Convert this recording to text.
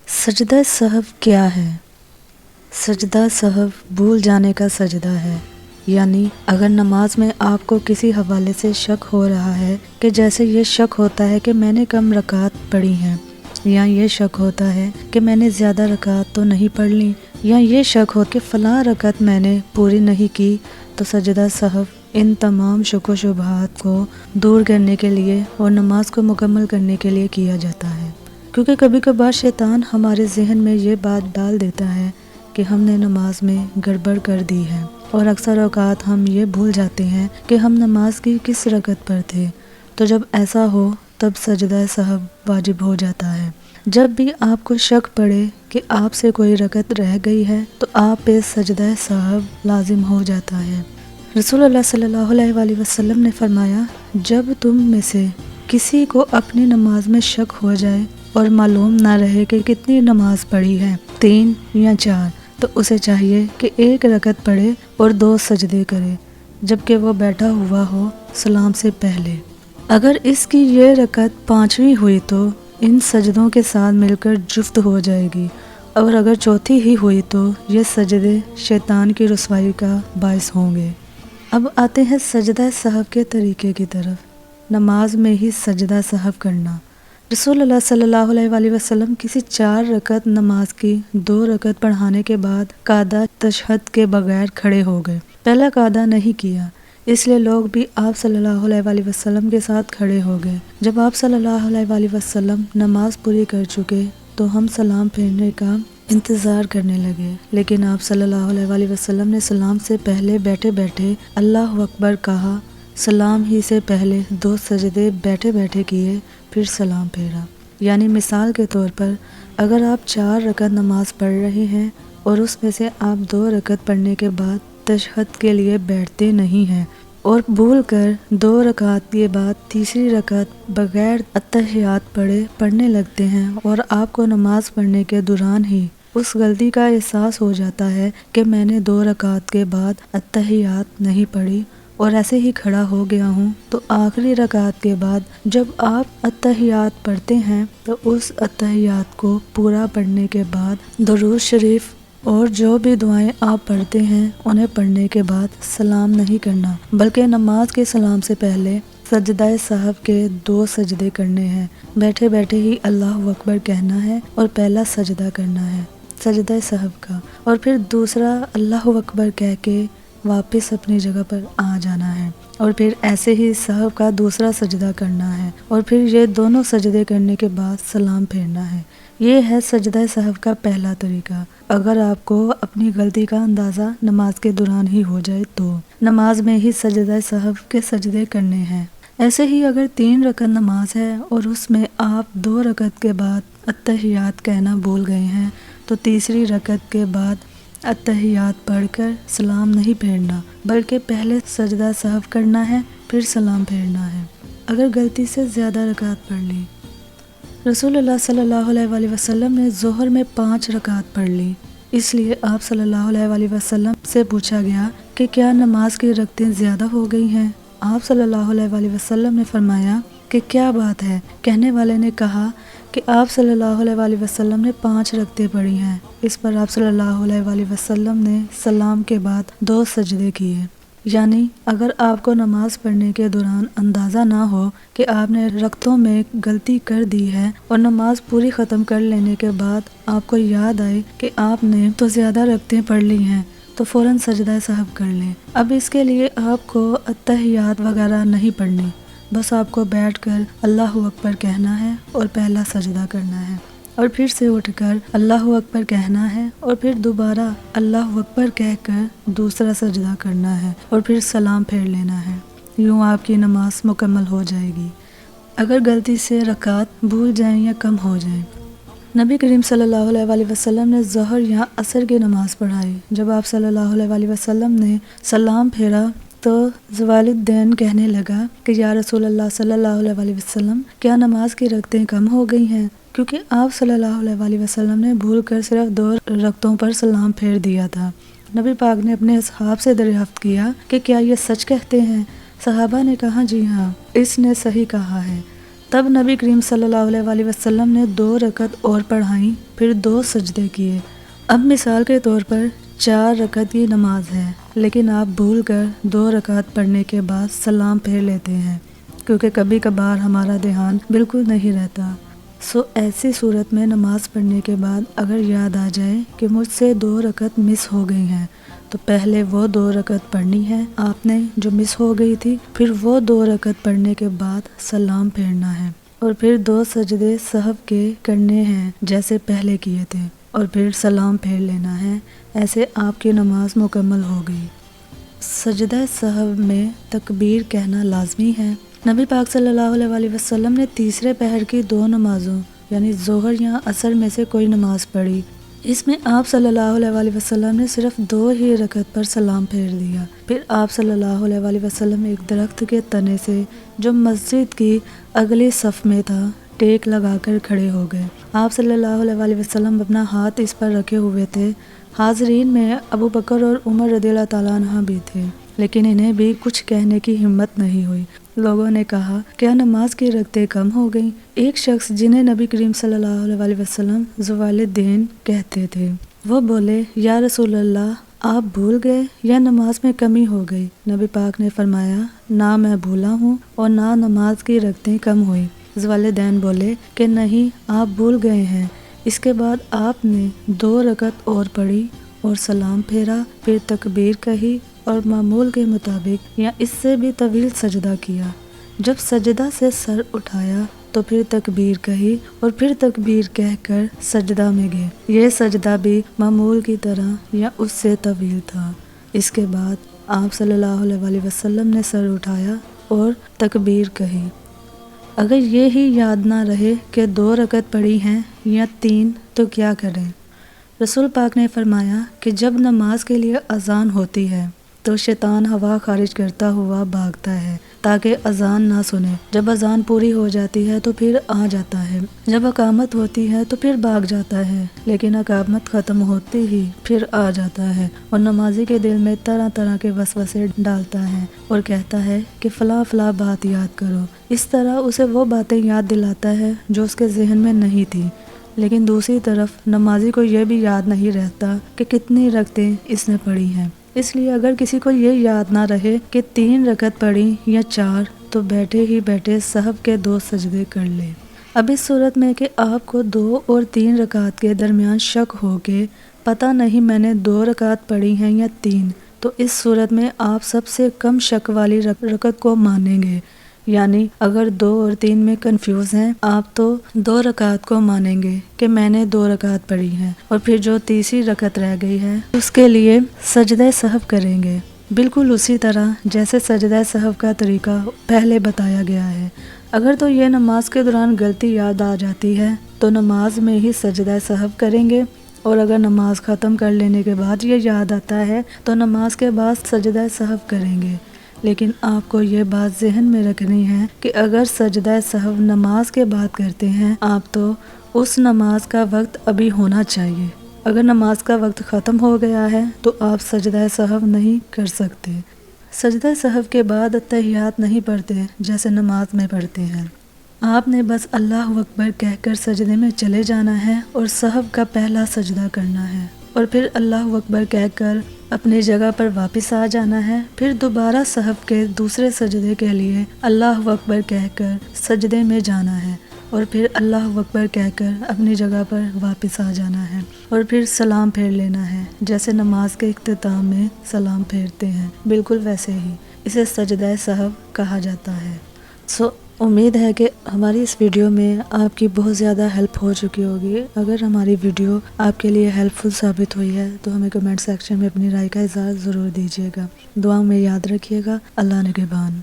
سجدہ سہو کیا ہے؟ سجدہ سہو بھول جانے کا سجدہ ہے، یعنی اگر نماز میں آپ کو کسی حوالے سے شک ہو رہا ہے کہ جیسے یہ شک ہوتا ہے کہ میں نے کم رکعت پڑھی ہیں، یا یہ شک ہوتا ہے کہ میں نے زیادہ رکعت تو نہیں پڑھ لی، یا یہ شک ہو کہ فلاں رکعت میں نے پوری نہیں کی، تو سجدہ سہو ان تمام شک و شبہات کو دور کرنے کے لیے اور نماز کو مکمل کرنے کے لیے کیا جاتا ہے۔ کیونکہ کبھی کبھار شیطان ہمارے ذہن میں یہ بات ڈال دیتا ہے کہ ہم نے نماز میں گڑبڑ کر دی ہے، اور اکثر اوقات ہم یہ بھول جاتے ہیں کہ ہم نماز کی کس رکعت پر تھے۔ تو جب ایسا ہو تب سجدہ سہو واجب ہو جاتا ہے۔ جب بھی آپ کو شک پڑے کہ آپ سے کوئی رکعت رہ گئی ہے تو آپ پہ سجدہ سہو لازم ہو جاتا ہے۔ رسول اللہ صلی اللہ علیہ وآلہ وسلم نے فرمایا، جب تم میں سے کسی کو اپنی نماز میں شک ہو جائے اور معلوم نہ رہے کہ کتنی نماز پڑھی ہے، 3 یا 4، تو اسے چاہیے کہ 1 رکعت پڑھے اور 2 سجدے کرے، جبکہ وہ بیٹھا ہوا ہو سلام سے پہلے۔ اگر اس کی یہ رکعت 5ویں ہوئی تو ان سجدوں کے ساتھ مل کر جفت ہو جائے گی، اور اگر 4تھی ہی ہوئی تو یہ سجدے شیطان کی رسوائی کا باعث ہوں گے۔ اب آتے ہیں سجدہ سہو کے طریقے کی طرف۔ نماز میں ہی سجدہ سہو کرنا۔ رسول اللہ صلی اللہ علیہ وآلہ وسلم کسی 4 رکعت نماز کی 2 رکعت پڑھانے کے بعد قعدہ تشہد کے بغیر کھڑے ہو گئے۔ پہلا قعدہ نہیں کیا، اس لیے لوگ بھی آپ صلی اللہ علیہ وآلہ وسلم کے ساتھ کھڑے ہو گئے۔ جب آپ صلی اللہ علیہ وآلہ وسلم نماز پوری کر چکے تو ہم سلام پھیرنے کا انتظار کرنے لگے، لیکن آپ صلی اللہ علیہ وآلہ وسلم نے سلام سے پہلے بیٹھے بیٹھے اللہ اکبر کہا، سلام ہی سے پہلے 2 سجدے بیٹھے بیٹھے کیے، پھر سلام پھیرا۔ یعنی مثال کے طور پر اگر آپ 4 رکعت نماز پڑھ رہے ہیں اور اس میں سے آپ 2 رکعت پڑھنے کے بعد تشہد کے لیے بیٹھتے نہیں ہیں اور بھول کر 2 رکعت کے بعد تیسری رکعت بغیر اتحیات پڑھنے لگتے ہیں، اور آپ کو نماز پڑھنے کے دوران ہی اس غلطی کا احساس ہو جاتا ہے کہ میں نے 2 رکعت کے بعد اتحیات نہیں پڑھی اور ایسے ہی کھڑا ہو گیا ہوں، تو آخری رکعت کے بعد جب آپ اتحیات پڑھتے ہیں تو اس اتحیات کو پورا پڑھنے کے بعد درود شریف اور جو بھی دعائیں آپ پڑھتے ہیں انہیں پڑھنے کے بعد سلام نہیں کرنا، بلکہ نماز کے سلام سے پہلے سجدہ سہو کے 2 سجدے کرنے ہیں، بیٹھے بیٹھے ہی اللہ اکبر کہنا ہے اور پہلا سجدہ کرنا ہے سجدہ سہو کا، اور پھر دوسرا اللہ اکبر کہہ کے واپس اپنی جگہ پر آ جانا ہے، اور پھر ایسے ہی سہو کا دوسرا سجدہ کرنا ہے، اور پھر یہ دونوں سجدے کرنے کے بعد سلام پھیرنا ہے۔ یہ ہے سجدہ سہو کا پہلا طریقہ۔ اگر آپ کو اپنی غلطی کا اندازہ نماز کے دوران ہی ہو جائے تو نماز میں ہی سجدہ سہو کے سجدے کرنے ہیں۔ ایسے ہی اگر 3 رکعت نماز ہے اور اس میں آپ 2 رکعت کے بعد اتحیات کہنا بھول گئے ہیں تو تیسری رکعت کے بعد اتحیات پڑھ کر سلام نہیں پھیرنا، بلکہ پہلے سجدہ سہو کرنا ہے پھر سلام پھیرنا ہے۔ اگر غلطی سے زیادہ رکعت پڑھ لی، رسول اللہ صلی اللہ علیہ وآلہ وسلم نے ظہر میں 5 رکعت پڑھ لی، اس لیے آپ صلی اللہ علیہ وآلہ وسلم سے پوچھا گیا کہ کیا نماز کی رکعتیں زیادہ ہو گئی ہیں؟ آپ صلی اللہ علیہ وآلہ وسلم نے فرمایا کہ کیا بات ہے؟ کہنے والے نے کہا کہ آپ صلی اللہ علیہ وآلہ وسلم نے 5 رکعتیں پڑھی ہیں۔ اس پر آپ صلی اللہ علیہ وآلہ وسلم نے سلام کے بعد 2 سجدے کیے۔ یعنی اگر آپ کو نماز پڑھنے کے دوران اندازہ نہ ہو کہ آپ نے رکعتوں میں غلطی کر دی ہے، اور نماز پوری ختم کر لینے کے بعد آپ کو یاد آئے کہ آپ نے تو زیادہ رکعتیں پڑھ لی ہیں، تو فوراً سجدہ سہو کر لیں۔ اب اس کے لیے آپ کو اتحیات وغیرہ نہیں پڑھنی، بس آپ کو بیٹھ کر اللہ اکبر کہنا ہے اور پہلا سجدہ کرنا ہے، اور پھر سے اٹھ کر اللہ اکبر کہنا ہے اور پھر دوبارہ اللہ اکبر کہہ کر دوسرا سجدہ کرنا ہے، اور پھر سلام پھیر لینا ہے۔ یوں آپ کی نماز مکمل ہو جائے گی۔ اگر غلطی سے رکعت بھول جائیں یا کم ہو جائیں۔ نبی کریم صلی اللہ علیہ وآلہ وسلم نے ظہر یا عصر کی نماز پڑھائی۔ جب آپ صلی اللہ علیہ وآلہ وسلم نے سلام پھیرا تو والدین کہنے لگا کہ یا رسول اللہ صلی اللہ علیہ وآلہ وسلم، کیا نماز کی رکعتیں کم ہو گئی ہیں؟ کیونکہ آپ صلی اللہ علیہ وآلہ وسلم نے بھول کر صرف 2 رکعتوں پر سلام پھیر دیا تھا۔ نبی پاک نے اپنے اصحاب سے دریافت کیا کہ کیا یہ سچ کہتے ہیں؟ صحابہ نے کہا جی ہاں، اس نے صحیح کہا ہے۔ تب نبی کریم صلی اللہ علیہ وسلم نے 2 رکعت اور پڑھائیں، پھر 2 سجدے کیے۔ اب مثال کے طور پر 4 رکعت کی نماز ہے، لیکن آپ بھول کر 2 رکعت پڑھنے کے بعد سلام پھیر لیتے ہیں، کیونکہ کبھی کبھار ہمارا دھیان بالکل نہیں رہتا۔ ایسی صورت میں نماز پڑھنے کے بعد اگر یاد آ جائے کہ مجھ سے 2 رکعت مس ہو گئی ہیں، تو پہلے وہ 2 رکعت پڑھنی ہے آپ نے جو مس ہو گئی تھی، پھر وہ 2 رکعت پڑھنے کے بعد سلام پھیرنا ہے، اور پھر 2 سجدے سہو کے کرنے ہیں جیسے پہلے کیے تھے، اور پھر سلام پھیر لینا ہے۔ ایسے آپ کی نماز مکمل ہو گئی۔ سجدہ سہو میں تکبیر کہنا لازمی ہے۔ نبی پاک صلی اللہ علیہ وسلم نے تیسرے پہر کی 2 نمازوں یعنی ظہر یا عصر میں سے کوئی نماز پڑھی، اس میں آپ صلی اللہ علیہ وسلم نے صرف 2 ہی رکعت پر سلام پھیر دیا۔ پھر آپ صلی اللہ علیہ وسلم ایک درخت کے تنے سے جو مسجد کی اگلی صف میں تھا ٹیک لگا کر کھڑے ہو گئے۔ آپ صلی اللہ علیہ وسلم اپنا ہاتھ اس پر رکھے ہوئے تھے۔ حاضرین میں ابو بکر اور عمر رضی اللہ تعالیٰ عنہ بھی تھے، لیکن انہیں بھی کچھ کہنے کی ہمت نہیں ہوئی۔ لوگوں نے کہا کیا نماز کی رکعتیں کم ہو گئیں؟ ایک شخص جنہیں نبی کریم صلی اللہ علیہ وسلم زوال الدین کہتے تھے، وہ بولے یا رسول اللہ، آپ بھول گئے یا نماز میں کمی ہو گئی؟ نبی پاک نے فرمایا نہ میں بھولا ہوں اور نہ نماز کی رکعتیں کم ہوئی۔ زوال الدین بولے کہ نہیں، آپ بھول گئے ہیں۔ اس کے بعد آپ نے 2 رکعت اور پڑھی اور سلام پھیرا، پھر تکبیر کہی اور معمول کے مطابق یا اس سے بھی طویل سجدہ کیا۔ جب سجدہ سے سر اٹھایا تو پھر تکبیر کہی اور پھر تکبیر کہہ کر سجدہ میں گئے۔ یہ سجدہ بھی معمول کی طرح یا اس سے طویل تھا۔ اس کے بعد آپ صلی اللہ علیہ وسلم نے سر اٹھایا اور تکبیر کہی۔ اگر یہ ہی یاد نہ رہے کہ 2 رکعت پڑھی ہیں یا 3 تو کیا کریں؟ رسول پاک نے فرمایا کہ جب نماز کے لیے اذان ہوتی ہے تو شیطان ہوا خارج کرتا ہوا بھاگتا ہے تاکہ اذان نہ سنے۔ جب اذان پوری ہو جاتی ہے تو پھر آ جاتا ہے، جب اقامت ہوتی ہے تو پھر بھاگ جاتا ہے، لیکن اقامت ختم ہوتی ہی پھر آ جاتا ہے اور نمازی کے دل میں طرح طرح کے وسوسے ڈالتا ہے اور کہتا ہے کہ فلاں فلاں بات یاد کرو۔ اس طرح اسے وہ باتیں یاد دلاتا ہے جو اس کے ذہن میں نہیں تھی، لیکن دوسری طرف نمازی کو یہ بھی یاد نہیں رہتا کہ کتنی رکعتیں اس نے پڑھی ہیں۔ اس لیے اگر کسی کو یہ یاد نہ رہے کہ 3 رکعت پڑھی یا 4 تو بیٹھے ہی بیٹھے سہو کے 2 سجدے کر لے۔ اب اس صورت میں کہ آپ کو 2 اور 3 رکعت کے درمیان شک ہو کے پتہ نہیں میں نے 2 رکعت پڑھی ہیں یا 3، تو اس صورت میں آپ سب سے کم شک والی رکعت کو مانیں گے، یعنی اگر 2 اور 3 میں کنفیوز ہیں آپ تو 2 رکعت کو مانیں گے کہ میں نے 2 رکعت پڑھی ہیں، اور پھر جو تیسری رکعت رہ گئی ہے اس کے لیے سجدہ سہو کریں گے، بالکل اسی طرح جیسے سجدہ سہو کا طریقہ پہلے بتایا گیا ہے۔ اگر تو یہ نماز کے دوران غلطی یاد آ جاتی ہے تو نماز میں ہی سجدہ سہو کریں گے، اور اگر نماز ختم کر لینے کے بعد یہ یاد آتا ہے تو نماز کے بعد سجدہ سہو کریں گے۔ لیکن آپ کو یہ بات ذہن میں رکھنی ہے کہ اگر سجدہ سہو نماز کے بعد کرتے ہیں آپ تو اس نماز کا وقت ابھی ہونا چاہیے۔ اگر نماز کا وقت ختم ہو گیا ہے تو آپ سجدہ سہو نہیں کر سکتے۔ سجدہ سہو کے بعد اتحیات نہیں پڑھتے جیسے نماز میں پڑھتے ہیں۔ آپ نے بس اللہ اکبر کہہ کر سجدے میں چلے جانا ہے اور سہو کا پہلا سجدہ کرنا ہے، اور پھر اللہ اکبر کہہ کر اپنی جگہ پر واپس آ جانا ہے۔ پھر دوبارہ سہو کے دوسرے سجدے کے لیے اللہ اکبر کہہ کر سجدے میں جانا ہے، اور پھر اللہ اکبر کہہ کر اپنی جگہ پر واپس آ جانا ہے، اور پھر سلام پھیر لینا ہے جیسے نماز کے اختتام میں سلام پھیرتے ہیں، بالکل ویسے ہی اسے سجدہ سہو کہا جاتا ہے۔ امید ہے کہ ہماری اس ویڈیو میں آپ کی بہت زیادہ ہیلپ ہو چکی ہوگی۔ اگر ہماری ویڈیو آپ کے لیے ہیلپ فل ثابت ہوئی ہے تو ہمیں کمنٹ سیکشن میں اپنی رائے کا اظہار ضرور دیجیے گا۔ دعاؤں میں یاد رکھیے گا۔ اللہ نگہبان۔